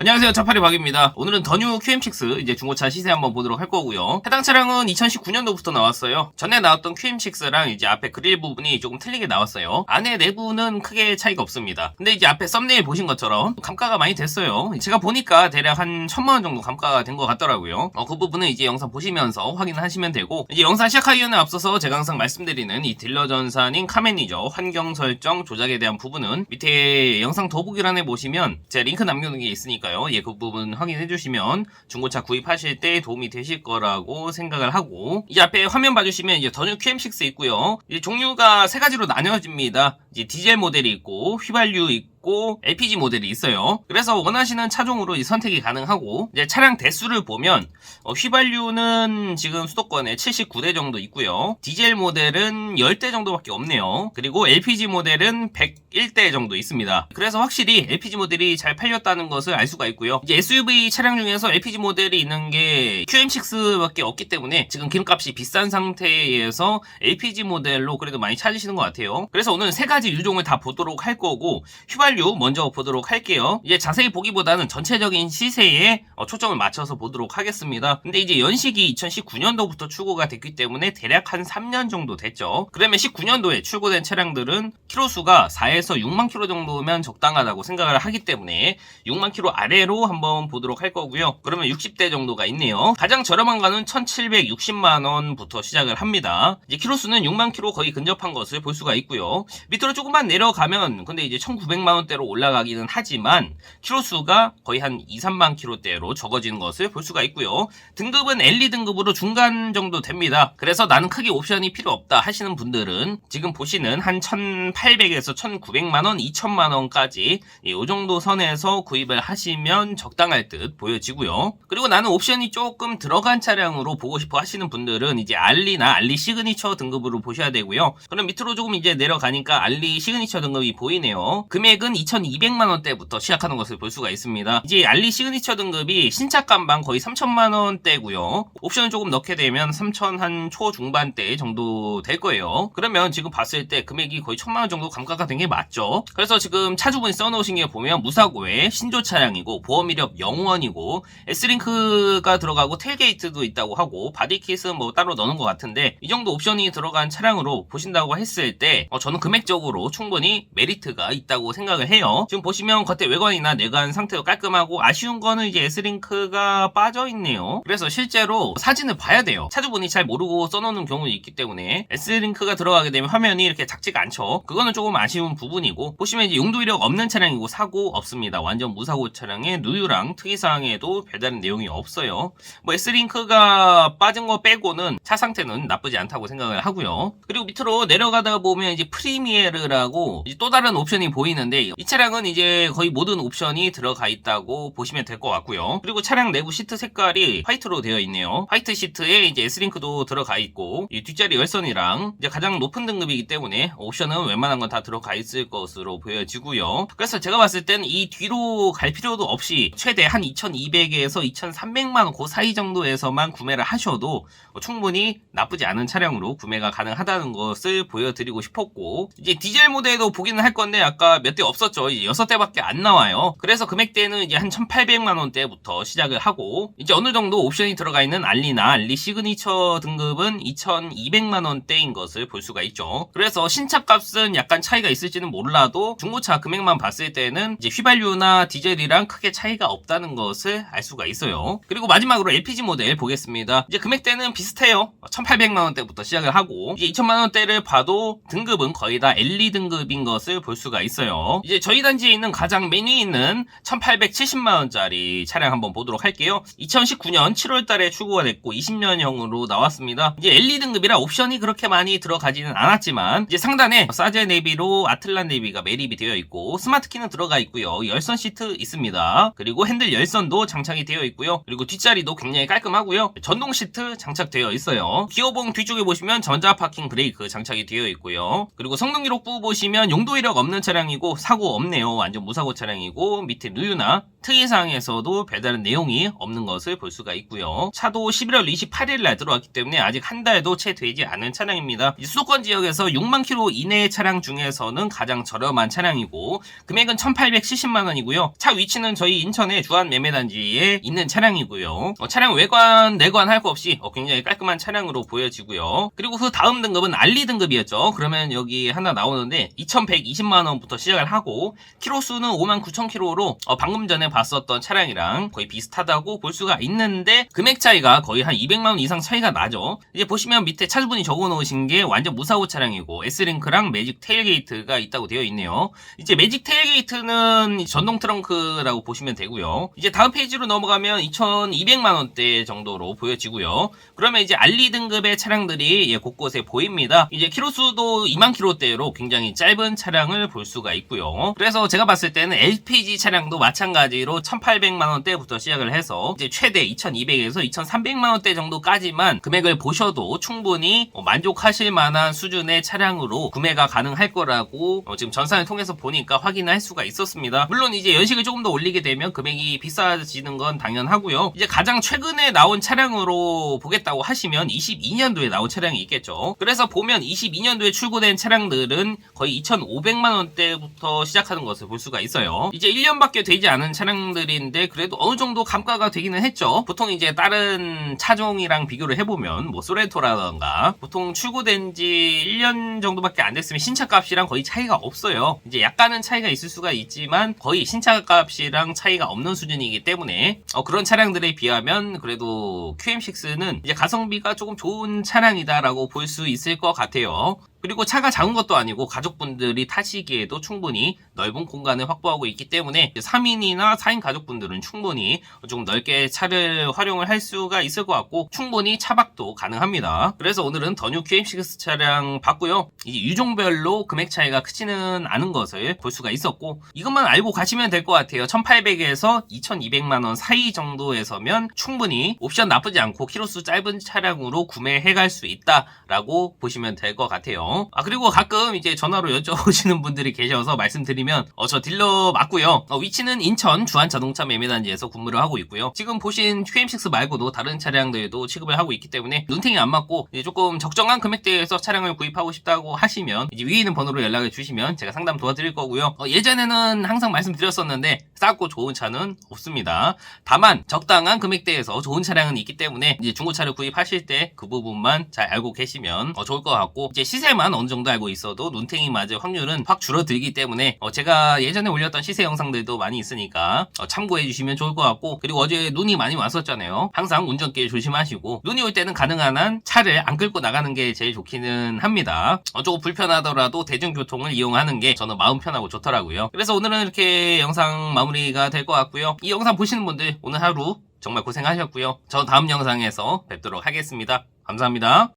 안녕하세요, 차파리 박입니다. 오늘은 더뉴 QM6 이제 중고차 시세 한번 보도록 할 거고요. 해당 차량은 2019년도부터 나왔어요. 전에 나왔던 QM6랑 이제 앞에 그릴 부분이 조금 틀리게 나왔어요. 안에 내부는 크게 차이가 없습니다. 근데 이제 앞에 썸네일 보신 것처럼 감가가 많이 됐어요. 제가 보니까 대략 한 1000만원 정도 감가가 된 것 같더라고요. 그 부분은 이제 영상 보시면서 확인하시면 되고, 이제 영상 시작하기 전에 앞서서 제가 항상 말씀드리는 이 딜러 전산인 카매니저 환경 설정 조작에 대한 부분은 밑에 영상 더보기란에 보시면 제가 링크 남겨놓은 게 있으니까 그 부분 확인해 주시면 중고차 구입하실 때 도움이 되실 거라고 생각을 하고, 이제 앞에 화면 봐주시면 이제 더뉴 QM6 있고요. 이제 종류가 세 가지로 나뉘어집니다. 이제 디젤 모델이 있고 휘발유 있고 LPG 모델이 있어요. 그래서 원하시는 차종으로 선택이 가능하고, 이제 차량 대수를 보면 휘발유는 지금 수도권에 79대 정도 있고요. 디젤 모델은 10대 정도밖에 없네요. 그리고 LPG 모델은 101대 정도 있습니다. 그래서 확실히 LPG 모델이 잘 팔렸다는 것을 알 수가 있고요. 이제 SUV 차량 중에서 LPG 모델이 있는 게 QM6밖에 없기 때문에 지금 기름값이 비싼 상태에서 LPG 모델로 그래도 많이 찾으시는 것 같아요. 그래서 오늘 세 가지 유종을 다 보도록 할 거고, 휘발유 먼저 보도록 할게요. 이제 자세히 보기보다는 전체적인 시세에 초점을 맞춰서 보도록 하겠습니다. 근데 이제 연식이 2019년도부터 출고가 됐기 때문에 대략 한 3년 정도 됐죠. 그러면 19년도에 출고된 차량들은 키로수가 4에서 6만 키로 정도면 적당하다고 생각을 하기 때문에 6만 키로 아래로 한번 보도록 할 거고요. 그러면 60대 정도가 있네요. 가장 저렴한 가는 1760만원부터 시작을 합니다. 이제 키로수는 6만 키로 거의 근접한 것을 볼 수가 있고요. 밑으로 조금만 내려가면 근데 이제 1900만원대로 올라가기는 하지만 키로수가 거의 한 2, 3만 키로대로 적어지는 것을 볼 수가 있고요. 등급은 LE 등급으로 중간 정도 됩니다. 그래서 나는 크게 옵션이 필요 없다 하시는 분들은 지금 보시는 한 1800에서 1900만원, 2000만원까지 이 정도 선에서 구입을 하시면 적당할 듯 보여지고요. 그리고 나는 옵션이 조금 들어간 차량으로 보고 싶어 하시는 분들은 이제 알리나 알리 시그니처 등급으로 보셔야 되고요. 그럼 밑으로 조금 이제 내려가니까 알리 시그니처 등급이 보이네요. 금액은 2200만원대부터 시작하는 것을 볼 수가 있습니다. 이제 알리 시그니처 등급이 신차감방 거의 3000만원대고요. 옵션을 조금 넣게 되면 3000 한 초중반대 정도 될 거예요. 그러면 지금 봤을 때 금액이 거의 1000만원 정도 감가가 된 게 맞죠. 그래서 지금 차주분이 써놓으신 게 보면 무사고에 신조 차량이고 보험 이력 0원이고 S링크가 들어가고 텔게이트도 있다고 하고 바디킷은 뭐 따로 넣는 것 같은데, 이 정도 옵션이 들어간 차량으로 보신다고 했을 때 저는 금액적으로 충분히 메리트가 있다고 생각을 해요. 지금 보시면 겉에 외관이나 내관 상태도 깔끔하고, 아쉬운 거는 이제 S링크가 빠져있네요. 그래서 실제로 사진을 봐야 돼요. 차주분이 잘 모르고 써놓는 경우도 있기 때문에 S링크가 들어가게 되면 화면이 이렇게 작지가 않죠. 그거는 조금 아쉬운 부분이고, 보시면 이제 용도 이력 없는 차량이고 사고 없습니다. 완전 무사고 차량에 누유랑 특이사항에도 별다른 내용이 없어요. 뭐 S링크가 빠진 거 빼고는 차 상태는 나쁘지 않다고 생각을 하고요. 그리고 밑으로 내려가다 보면 이제 프리미에르라고 이제 또 다른 옵션이 보이는데, 이 차량은 이제 거의 모든 옵션이 들어가 있다고 보시면 될 것 같고요. 그리고 차량 내부 시트 색깔이 화이트로 되어 있네요. 화이트 시트에 이제 S링크도 들어가 있고, 이 뒷자리 열선이랑 이제 가장 높은 등급이기 때문에 옵션은 웬만한 건 다 들어가 있을 것으로 보여지고요. 그래서 제가 봤을 땐 이 뒤로 갈 필요도 없이 최대 한 2200에서 2300만원 그 사이 정도에서만 구매를 하셔도 충분히 나쁘지 않은 차량으로 구매가 가능하다는 것을 보여드리고 싶었고, 이제 디젤 모델도 보기는 할 건데 아까 몇 대 없었죠. 이제 6대밖에 안 나와요. 그래서 금액대는 이제 한 1800만원대부터 시작을 하고, 이제 어느 정도 옵션이 들어가 있는 알리나 알리 시그니처 등급은 2200만원대인 것을 볼 수가 있죠. 그래서 신차 값은 약간 차이가 있을지는 몰라도 중고차 금액만 봤을 때는 이제 휘발유나 디젤이랑 크게 차이가 없다는 것을 알 수가 있어요. 그리고 마지막으로 LPG 모델 보겠습니다. 이제 금액대는 비슷해요. 1800만원대부터 시작을 하고, 이제 2000만원대를 봐도 등급은 거의 다 LE 등급인 것을 볼 수가 있어요. 이제 저희 단지에 있는 가장 맨 위에 있는 1870만원짜리 차량 한번 보도록 할게요. 2019년 7월달에 출고가 됐고 20년형으로 나왔습니다. 이제 LE 등급이라 옵션이 그렇게 많이 들어가지는 않았지만, 이제 상단에 사제 내비로 아틀란 내비가 매립이 되어 있고 스마트키는 들어가 있고요. 열선 시트 있습니다. 그리고 핸들 열선도 장착이 되어 있고요. 그리고 뒷자리도 굉장히 깔끔하고요. 전동 시트 장착되어 있어요. 기어봉 뒤쪽에 보시면 전자 파킹 브레이크 장착이 되어 있고요. 그리고 성능 기록부 보시면 용도 이력 없는 차량이고 사고 없네요. 완전 무사고 차량이고 밑에 누유나 특이사항에서도 별다른 내용이 없는 것을 볼 수가 있고요. 차도 11월 28일 날 들어왔기 때문에 아직 한 달도 채 되지 않은 차량입니다. 수도권 지역에서 6만 킬로 이내의 차량 중에서는 가장 저렴한 차량이고 금액은 1,870만 원이고요. 차 위치는 저희 인천의 주한 매매단지에 있는 차량이고요. 차량 외관, 내관 할 거 없이 굉장히 깔끔한 차량으로 보여지고요. 그리고 그 다음 등급은 알리 등급이었죠. 그러면 여기 하나 나오는데 2,120만 원부터 시작을 하고 키로수는 59,000km로 방금 전에 봤었던 차량이랑 거의 비슷하다고 볼 수가 있는데 금액 차이가 거의 한 200만 원 이상 차이가 나죠. 이제 보시면 밑에 차주분이 적어 놓으신 게 완전 무사고 차량이고 S링크랑 매직 테일게이트가 있다고 되어 있네요. 이제 매직 테일게이트는 전동 트렁크라고 보시면 되고요. 이제 다음 페이지로 넘어가면 2,200만 원대 정도로 보여지고요. 그러면 이제 알리 등급의 차량들이 곳곳에 보입니다. 이제 키로수도 2만 킬로대로 굉장히 짧은 차량을 볼 수가 있고요. 그래서 제가 봤을 때는 LPG 차량도 마찬가지로 1,800만 원대부터 시작을 해서 이제 최대 2,200에서 2,300만 원대 정도까지만 금액을 보셔도 충분히 만족하실 만한 수준의 차량으로 구매가 가능할 거라고 지금 전산을 통해서 보니까 확인할 수가 있었습니다. 물론 이제 연식을 조금 더 올리게 되면 금액이 비싸지는 건 당연하고요. 이제 가장 최근에 나온 차량으로 보겠다고 하시면 22년도에 나온 차량이 있겠죠. 그래서 보면 22년도에 출고된 차량들은 거의 2,500만 원대부터 시작하는 것을 볼 수가 있어요. 이제 1년밖에 되지 않은 차량들인데 그래도 어느 정도 감가가 되기는 했죠. 보통 이제 다른 차종이랑 비교를 해보면 뭐 소렌토라던가 보통 출고된 지 1년 정도밖에 안 됐으면 신차 값이랑 거의 차이가 없어요. 이제 약간은 차이가 있을 수가 있지만 거의 신차 값이랑 차이가 없는 수준이기 때문에 그런 차량들에 비하면 그래도 QM6는 이제 가성비가 조금 좋은 차량이다라고 볼 수 있을 것 같아요. 그리고 차가 작은 것도 아니고 가족분들이 타시기에도 충분히 넓은 공간을 확보하고 있기 때문에 3인이나 4인 가족분들은 충분히 좀 넓게 차를 활용을 할 수가 있을 것 같고 충분히 차박도 가능합니다. 그래서 오늘은 더뉴 QM6 차량 봤고요. 이제 유종별로 금액 차이가 크지는 않은 것을 볼 수가 있었고 이것만 알고 가시면 될 것 같아요. 1,800에서 2,200만 원 사이 정도에서면 충분히 옵션 나쁘지 않고 키로수 짧은 차량으로 구매해 갈 수 있다라고 보시면 될 것 같아요. 그리고 가끔 이제 전화로 여쭤보시는 분들이 계셔서 말씀드리면 저 딜러 맞고요. 위치는 인천 주한 자동차 매매단지에서 근무를 하고 있고요. 지금 보신 QM6 말고도 다른 차량들도 취급을 하고 있기 때문에 눈탱이 안 맞고 이제 조금 적정한 금액대에서 차량을 구입하고 싶다고 하시면 이제 위에 있는 번호로 연락을 주시면 제가 상담 도와드릴 거고요. 예전에는 항상 말씀드렸었는데 싸고 좋은 차는 없습니다. 다만 적당한 금액대에서 좋은 차량은 있기 때문에 이제 중고차를 구입하실 때 그 부분만 잘 알고 계시면 좋을 것 같고 이제 시세만 어느 정도 알고 있어도 눈탱이 맞을 확률은 확 줄어들기 때문에 제가 예전에 올렸던 시세 영상들도 많이 있으니까 참고해 주시면 좋을 것 같고 그리고 어제 눈이 많이 왔었잖아요. 항상 운전길 조심하시고 눈이 올 때는 가능한 한 차를 안 끌고 나가는 게 제일 좋기는 합니다. 조금 불편하더라도 대중교통을 이용하는 게 저는 마음 편하고 좋더라고요. 그래서 오늘은 이렇게 영상 마무리가 될 것 같고요. 이 영상 보시는 분들 오늘 하루 정말 고생하셨고요. 저 다음 영상에서 뵙도록 하겠습니다. 감사합니다.